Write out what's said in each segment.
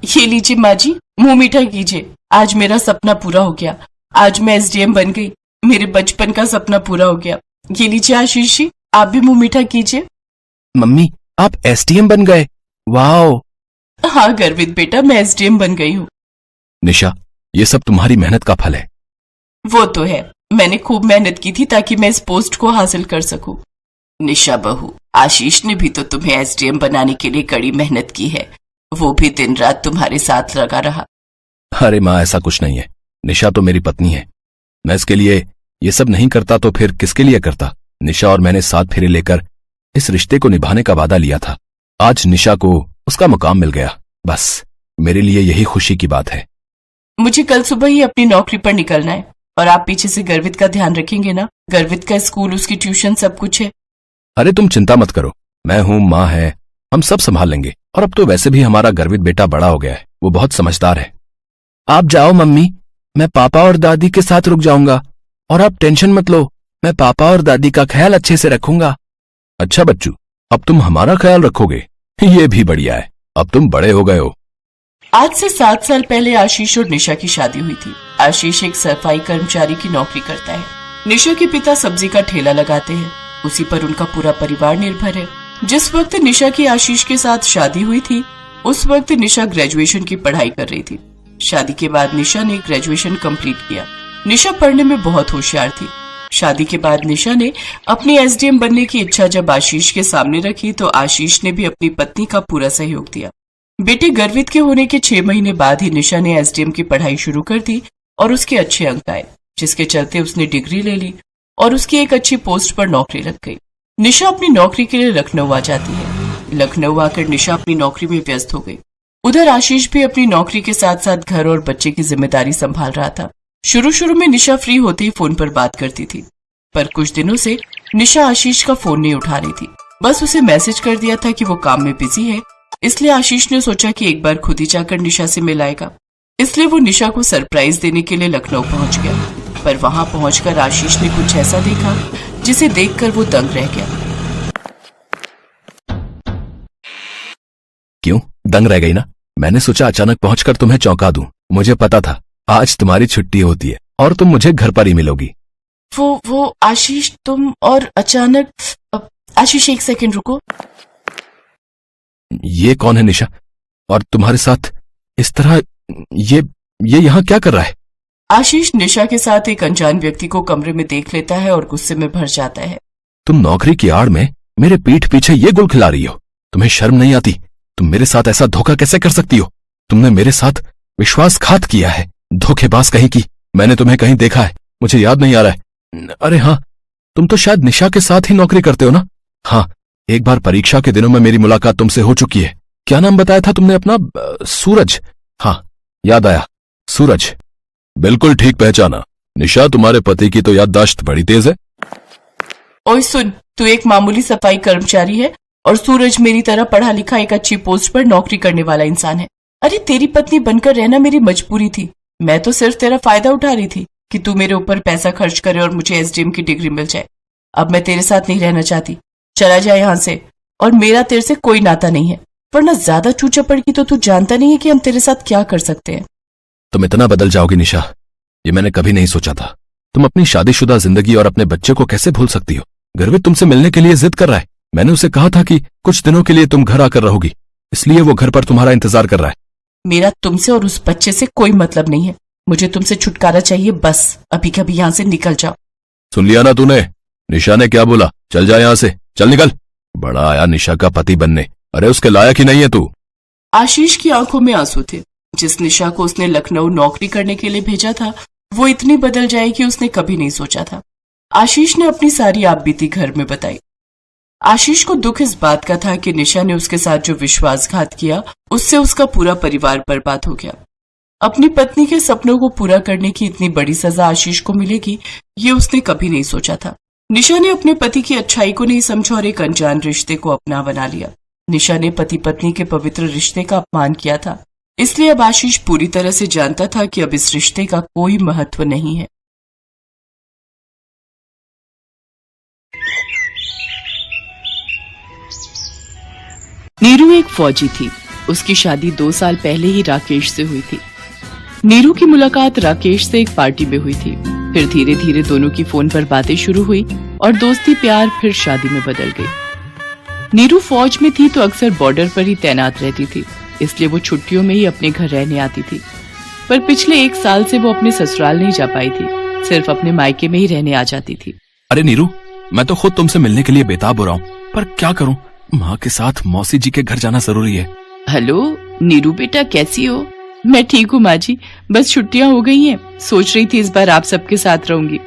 ये लीजिए माँ जी, मुंह मीठा कीजिए। आज मेरा सपना पूरा हो गया। आज मैं एसडीएम बन गई। मेरे बचपन का सपना पूरा हो गया। ये लीजिए आशीष जी, आप भी मुंह मीठा कीजिए। मम्मी, आप एसडीएम बन गए? वाओ! हाँ गर्वित बेटा, मैं एसडीएम बन गई हूँ। निशा, ये सब तुम्हारी मेहनत का फल है। वो तो है, मैंने खूब मेहनत की थी ताकि मैं इस पोस्ट को हासिल कर सकूं। निशा बहू, आशीष ने भी तो तुम्हें एसडीएम बनाने के लिए कड़ी मेहनत की है। वो भी दिन रात तुम्हारे साथ लगा रहा। अरे माँ, ऐसा कुछ नहीं है। निशा तो मेरी पत्नी है। मैं इसके लिए ये सब नहीं करता तो फिर किसके लिए करता? निशा और मैंने 7 फेरे लेकर इस रिश्ते को निभाने का वादा लिया था। आज निशा को उसका मुकाम मिल गया। बस मेरे लिए यही खुशी की बात है। मुझे कल सुबह ही अपनी नौकरी पर निकलना है और आप पीछे से गर्वित का ध्यान रखेंगे ना? गर्वित का स्कूल, उसकी ट्यूशन, सब कुछ है। अरे तुम चिंता मत करो, मैं हूं, माँ है, हम सब संभाल लेंगे। और अब तो वैसे भी हमारा गर्वित बेटा बड़ा हो गया है, वो बहुत समझदार है। आप जाओ मम्मी, मैं पापा और दादी के साथ रुक जाऊंगा। और आप टेंशन मत लो, मैं पापा और दादी का ख्याल अच्छे से रखूंगा। अच्छा बच्चू, अब तुम हमारा ख्याल रखोगे, ये भी बढ़िया है। अब तुम बड़े हो गए हो। आज से 7 साल पहले आशीष और निशा की शादी हुई थी। आशीष एक सफाई कर्मचारी की नौकरी करता है। निशा के पिता सब्जी का ठेला लगाते हैं। उसी पर उनका पूरा परिवार निर्भर है। जिस वक्त निशा की आशीष के साथ शादी हुई थी, उस वक्त निशा ग्रेजुएशन की पढ़ाई कर रही थी। शादी के बाद निशा ने ग्रेजुएशन कंप्लीट किया। निशा पढ़ने में बहुत होशियार थी। शादी के बाद निशा ने अपनी एसडीएम बनने की इच्छा जब आशीष के सामने रखी तो आशीष ने भी अपनी पत्नी का पूरा सहयोग दिया। बेटे गर्वित के होने के 6 महीने बाद ही निशा ने एसडीएम की पढ़ाई शुरू कर दी और उसके अच्छे अंक आए, जिसके चलते उसने डिग्री ले ली और उसकी एक अच्छी पोस्ट पर नौकरी लग गई। निशा अपनी नौकरी के लिए लखनऊ आ जाती है। लखनऊ आकर निशा अपनी नौकरी में व्यस्त हो गई। उधर आशीष भी अपनी नौकरी के साथ साथ घर और बच्चे की जिम्मेदारी संभाल रहा था। शुरू में निशा फ्री होते ही फोन पर बात करती थी, पर कुछ दिनों से निशा आशीष का फोन नहीं उठा रही थी। बस उसे मैसेज कर दिया था कि वो काम में बिजी है। इसलिए आशीष ने सोचा कि एक बार खुद ही जाकर निशा से मिलाएगा। इसलिए वो निशा को सरप्राइज देने के लिए लखनऊ पहुंच गया। पर वहां पहुंचकर आशीष ने कुछ ऐसा देखा जिसे देखकर वो दंग रह गया। क्यों दंग रह गई ना? मैंने सोचा अचानक पहुंचकर तुम्हें चौंका दूं। मुझे पता था आज तुम्हारी छुट्टी होती है और तुम मुझे घर पर ही मिलोगी। वो आशीष, तुम और अचानक। आशीष एक सेकंड रुको। ये कौन है निशा? और तुम्हारे साथ इस तरह ये यहाँ क्या कर रहा है? आशीष निशा के साथ एक अनजान व्यक्ति को कमरे में देख लेता है और गुस्से में भर जाता है। तुम नौकरी की आड़ में मेरे पीठ पीछे ये गुल खिला रही हो। तुम्हें शर्म नहीं आती? तुम मेरे साथ ऐसा धोखा कैसे कर सकती हो? तुमने मेरे साथ विश्वासघात किया है, धोखेबाज कहीं की। मैंने तुम्हें कहीं देखा है, मुझे याद नहीं आ रहा है। अरे हाँ, तुम तो शायद निशा के साथ ही नौकरी करते हो ना? हाँ, एक बार परीक्षा के दिनों में मेरी मुलाकात तुमसे हो चुकी है। क्या नाम बताया था तुमने अपना? सूरज। हाँ, याद आया, सूरज। बिल्कुल ठीक पहचाना। निशा, तुम्हारे पति की तो याददाश्त बड़ी तेज है। ओए सुन, तू एक मामूली सफाई कर्मचारी है और सूरज मेरी तरह पढ़ा लिखा एक अच्छी पोस्ट पर नौकरी करने वाला इंसान है। अरे तेरी पत्नी बनकर रहना मेरी मजबूरी थी। मैं तो सिर्फ तेरा फायदा उठा रही थी कि तू मेरे ऊपर पैसा खर्च करे और मुझे एसडीएम की डिग्री मिल जाए। अब मैं तेरे साथ नहीं रहना चाहती, चला जाए यहाँ से। और मेरा तेरे से कोई नाता नहीं है, वरना ज्यादा चूचा पड़गी तो तू जानता नहीं है कि हम तेरे साथ क्या कर सकते हैं। तुम इतना बदल जाओगी निशा, ये मैंने कभी नहीं सोचा था। तुम अपनी शादीशुदा जिंदगी और अपने बच्चे को कैसे भूल सकती हो? गर्वित तुमसे मिलने के लिए जिद कर रहा है। मैंने उसे कहा था कि कुछ दिनों के लिए तुम घर आकर रहोगी, इसलिए वो घर पर तुम्हारा इंतजार कर रहा है। मेरा तुमसे और उस बच्चे से कोई मतलब नहीं है। मुझे तुमसे छुटकारा चाहिए, बस अभी कभी यहाँ से निकल जाओ। सुन लिया ना तूने? निशा ने क्या बोला? चल जा यहाँ से, चल निकल। बड़ा आया निशा का पति बनने। अरे उसके लायक ही नहीं है तू। आशीष की आंखों में आंसू थे। जिस निशा को उसने लखनऊ नौकरी करने के लिए भेजा था, वो इतनी बदल जाएगी उसने कभी नहीं सोचा था। आशीष ने अपनी सारी आपबीती घर में बताई। आशीष को दुख इस बात का था कि निशा ने उसके साथ जो विश्वासघात किया, उससे उसका पूरा परिवार बर्बाद हो गया। अपनी पत्नी के सपनों को पूरा करने की इतनी बड़ी सजा आशीष को मिलेगी, ये उसने कभी नहीं सोचा था। निशा ने अपने पति की अच्छाई को नहीं समझा और एक अनजान रिश्ते को अपना बना लिया। निशा ने पति पत्नी के पवित्र रिश्ते का अपमान किया था। इसलिए अब आशीष पूरी तरह से जानता था कि अब इस रिश्ते का कोई महत्व नहीं है। नीरू एक फौजी थी। उसकी शादी 2 साल पहले ही राकेश से हुई थी। नीरू की मुलाकात राकेश से एक पार्टी में हुई थी। फिर धीरे धीरे दोनों की फोन पर बातें शुरू हुई और दोस्ती प्यार फिर शादी में बदल गई। नीरू फौज में थी तो अक्सर बॉर्डर पर ही तैनात रहती थी, इसलिए वो छुट्टियों में ही अपने घर रहने आती थी। पर पिछले 1 साल से वो अपने ससुराल नहीं जा पाई थी, सिर्फ अपने मायके में ही रहने आ जाती थी। अरे नीरू, मैं तो खुद तुमसे मिलने के लिए बेताब हो रहा हूँ, पर क्या करूँ, माँ के साथ मौसी जी के घर जाना जरूरी है। हेलो नीरू बेटा, कैसी हो? मैं ठीक हूँ माँ जी, बस छुट्टियाँ हो गई हैं। सोच रही थी इस बार आप सबके साथ रहूंगी।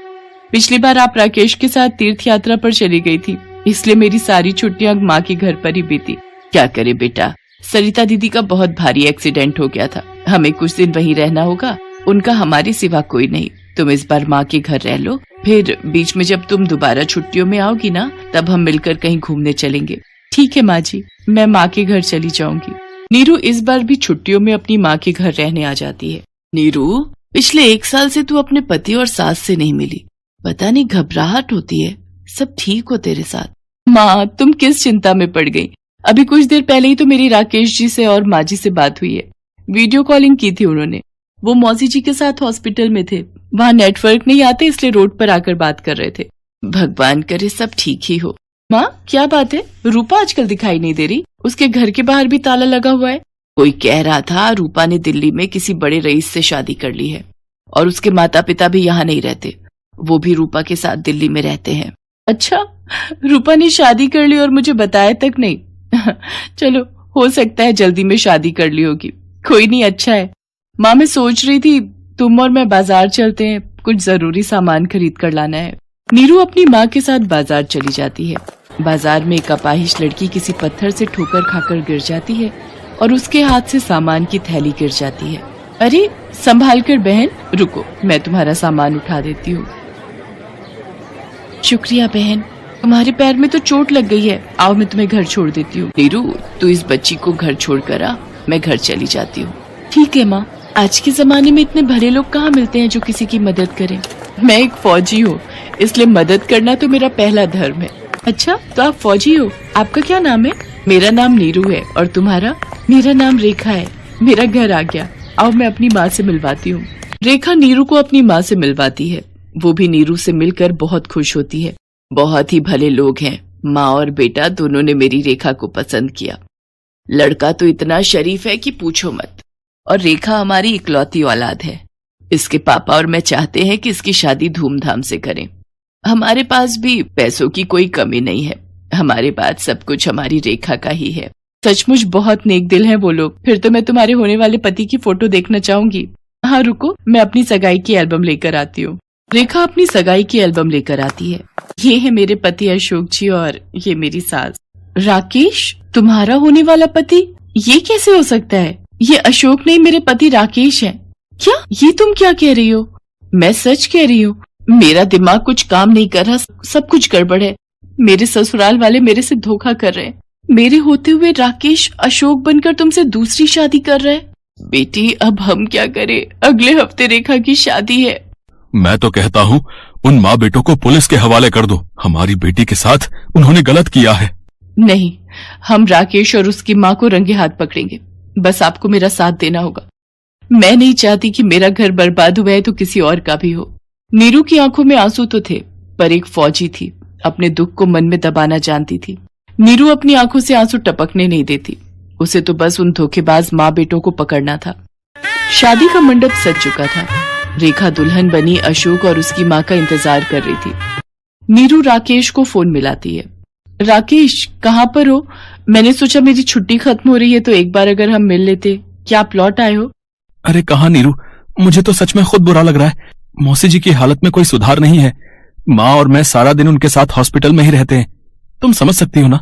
पिछली बार आप राकेश के साथ तीर्थ यात्रा पर चली गई थी, इसलिए मेरी सारी छुट्टियाँ माँ के घर पर ही बीती। क्या करे बेटा, सरिता दीदी का बहुत भारी एक्सीडेंट हो गया था, हमें कुछ दिन वहीं रहना होगा। उनका हमारे सिवा कोई नहीं। तुम इस बार माँ के घर रह लो, फिर बीच में जब तुम दोबारा छुट्टियों में आओगी ना, तब हम मिलकर कहीं घूमने चलेंगे। ठीक है माँ जी, मैं माँ के घर चली जाऊंगी। नीरू इस बार भी छुट्टियों में अपनी माँ के घर रहने आ जाती है। नीरू, पिछले 1 साल से तू अपने पति और सास से नहीं मिली, पता नहीं घबराहट होती है। सब ठीक हो तेरे साथ? माँ, तुम किस चिंता में पड़ गई? अभी कुछ देर पहले ही तो मेरी राकेश जी से और माँ जी से बात हुई है। वीडियो कॉलिंग की थी उन्होंने। वो मौसी जी के साथ हॉस्पिटल में थे, वहाँ नेटवर्क नहीं आते, इसलिए रोड पर आकर बात कर रहे थे। भगवान करे सब ठीक ही हो। माँ, क्या बात है, रूपा आजकल दिखाई नहीं दे रही? उसके घर के बाहर भी ताला लगा हुआ है। कोई कह रहा था रूपा ने दिल्ली में किसी बड़े रईस से शादी कर ली है और उसके माता पिता भी यहाँ नहीं रहते, वो भी रूपा के साथ दिल्ली में रहते हैं। अच्छा, रूपा ने शादी कर ली और मुझे बताया तक नहीं। चलो, हो सकता है जल्दी में शादी कर ली होगी। कोई नहीं, अच्छा है। माँ, मैं सोच रही थी तुम और मैं बाजार चलते हैं, कुछ जरूरी सामान खरीद कर लाना है। नीरू अपनी माँ के साथ बाजार चली जाती है। बाजार में एक अपाहिज लड़की किसी पत्थर से ठोकर खाकर गिर जाती है और उसके हाथ से सामान की थैली गिर जाती है। अरे संभाल कर बहन, रुको, मैं तुम्हारा सामान उठा देती हूँ। शुक्रिया बहन, तुम्हारे पैर में तो चोट लग गई है। आओ मैं तुम्हें घर छोड़ देती हूँ। नीरू, तू इस बच्ची को घर छोड़ कर आ, मैं घर चली जाती हूँ। ठीक है माँ, आज के जमाने में इतने भले लोग कहाँ मिलते हैं जो किसी की मदद करें। मैं एक फौजी हूँ, इसलिए मदद करना तो मेरा पहला धर्म है। अच्छा, तो आप फौजी हो? आपका क्या नाम है? मेरा नाम नीरू है। और तुम्हारा? मेरा नाम रेखा है। मेरा घर आ गया, आओ मैं अपनी माँ से मिलवाती हूँ। रेखा नीरू को अपनी माँ से मिलवाती है। वो भी नीरू से मिलकर बहुत खुश होती है। बहुत ही भले लोग हैं, माँ और बेटा दोनों ने मेरी रेखा को पसंद किया। लड़का तो इतना शरीफ है कि पूछो मत, और रेखा हमारी इकलौती औलाद है। इसके पापा और मैं चाहते हैं कि इसकी शादी धूमधाम से करें। हमारे पास भी पैसों की कोई कमी नहीं है, हमारे पास सब कुछ हमारी रेखा का ही है। सचमुच बहुत नेक दिल हैं वो लोग। फिर तो मैं तुम्हारे होने वाले पति की फोटो देखना चाहूंगी। हाँ रुको, मैं अपनी सगाई की एल्बम लेकर आती हूँ। रेखा अपनी सगाई की एल्बम लेकर आती है। ये है मेरे पति अशोक जी और ये मेरी सास। राकेश, तुम्हारा होने वाला पति? ये कैसे हो सकता है? ये अशोक नहीं, मेरे पति राकेश है। क्या ये तुम क्या कह रही हो? मैं सच कह रही हूँ। मेरा दिमाग कुछ काम नहीं कर रहा, सब कुछ गड़बड़ है। मेरे ससुराल वाले मेरे से धोखा कर रहे हैं। मेरे होते हुए राकेश अशोक बनकर तुमसे दूसरी शादी कर रहा है। बेटी, अब हम क्या करें? अगले हफ्ते रेखा की शादी है। मैं तो कहता हूँ उन माँ बेटों को पुलिस के हवाले कर दो। हमारी बेटी के साथ उन्होंने गलत किया है। नहीं, हम राकेश और उसकी माँ को रंगे हाथ पकड़ेंगे। बस आपको मेरा साथ देना होगा। मैं नहीं चाहती कि मेरा घर बर्बाद हुआ है तो किसी और का भी हो। नीरू की आंखों में आंसू तो थे, पर एक फौजी थी, अपने दुख को मन में दबाना जानती थी। नीरू अपनी आंखों से आंसू टपकने नहीं देती। उसे तो बस उन धोखेबाज माँ बेटों को पकड़ना था। शादी का मंडप सज चुका था। रेखा दुल्हन बनी अशोक और उसकी माँ का इंतजार कर रही थी। नीरू राकेश को फोन मिलाती है। राकेश, कहाँ पर हो? मैंने सोचा मेरी छुट्टी खत्म हो रही है तो एक बार अगर हम मिल लेते। क्या आप लौट आए हो? अरे कहाँ नीरू, मुझे तो सच में खुद बुरा लग रहा है। मौसी जी की हालत में कोई सुधार नहीं है। माँ और मैं सारा दिन उनके साथ हॉस्पिटल में ही रहते हैं। तुम समझ सकती हो ना?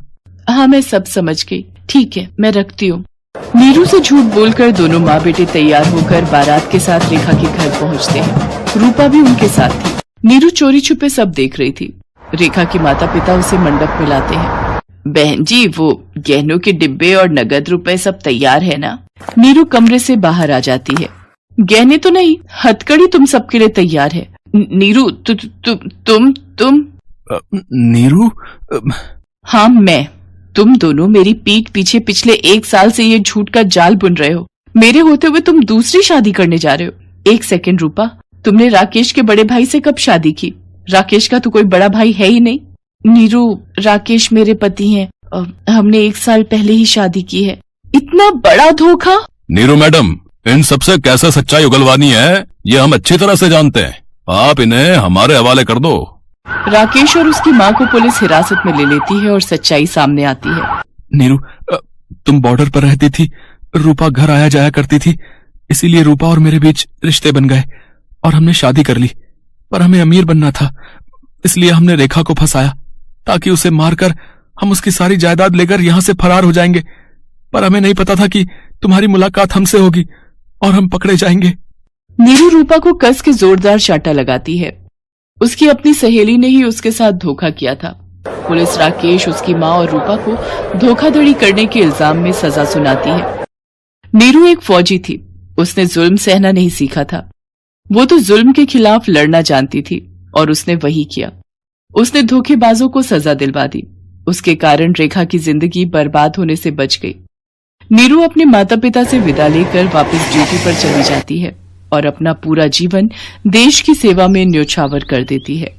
हाँ, मैं सब समझ गई। ठीक है, मैं रखती हूँ। नीरू से झूठ बोलकर दोनों माँ बेटे तैयार होकर बारात के साथ रेखा के घर पहुँचते हैं। रूपा भी उनके साथ थी। नीरू चोरी छुपे सब देख रही थी। रेखा के माता पिता उसे मंडप में लाते हैं। बहन जी, वो गहनों के डिब्बे और नगद रुपए सब तैयार है ना? नीरू कमरे से बाहर आ जाती है। गहने तो नहीं, हथकड़ी तुम सबके लिए तैयार है। नीरू, तुम नीरू? हाँ, मैं। तुम दोनों मेरी पीठ पीछे पिछले 1 साल से ये झूठ का जाल बुन रहे हो। मेरे होते हुए तुम दूसरी शादी करने जा रहे हो। 1 सेकंड रूपा, तुमने राकेश के बड़े भाई से कब शादी की? राकेश का तो कोई बड़ा भाई है ही नहीं। नीरू, राकेश मेरे पति हैं। हमने 1 साल पहले ही शादी की है। इतना बड़ा धोखा? नीरू मैडम, इन सबसे कैसे सच्चाई उगलवानी है ये हम अच्छी तरह से जानते हैं। आप इन्हें हमारे हवाले कर दो। राकेश और उसकी माँ को पुलिस हिरासत में ले लेती है और सच्चाई सामने आती है। नीरू, तुम बॉर्डर पर रहती थी, रूपा घर आया जाया करती थी, इसीलिए रूपा और मेरे बीच रिश्ते बन गए और हमने शादी कर ली। पर हमें अमीर बनना था, इसलिए हमने रेखा को फंसाया ताकि उसे मारकर हम उसकी सारी जायदाद लेकर यहां से फरार हो जाएंगे। पर हमें नहीं पता था कि तुम्हारी मुलाकात हमसे होगी और हम पकड़े जाएंगे। नीरू रूपा को कस के जोरदार चाटा लगाती है। उसकी अपनी सहेली ने ही उसके साथ धोखा किया था। पुलिस राकेश, उसकी माँ और रूपा को धोखाधड़ी करने के इल्जाम में सजा सुनाती है। नीरू एक फौजी थी, उसने जुल्म सहना नहीं सीखा था। वो तो जुल्म के खिलाफ लड़ना जानती थी और उसने वही किया। उसने धोखेबाजों को सजा दिलवा दी। उसके कारण रेखा की जिंदगी बर्बाद होने से बच गई। नीरू अपने माता पिता से विदा लेकर वापस ड्यूटी पर चली जाती है और अपना पूरा जीवन देश की सेवा में न्योछावर कर देती है।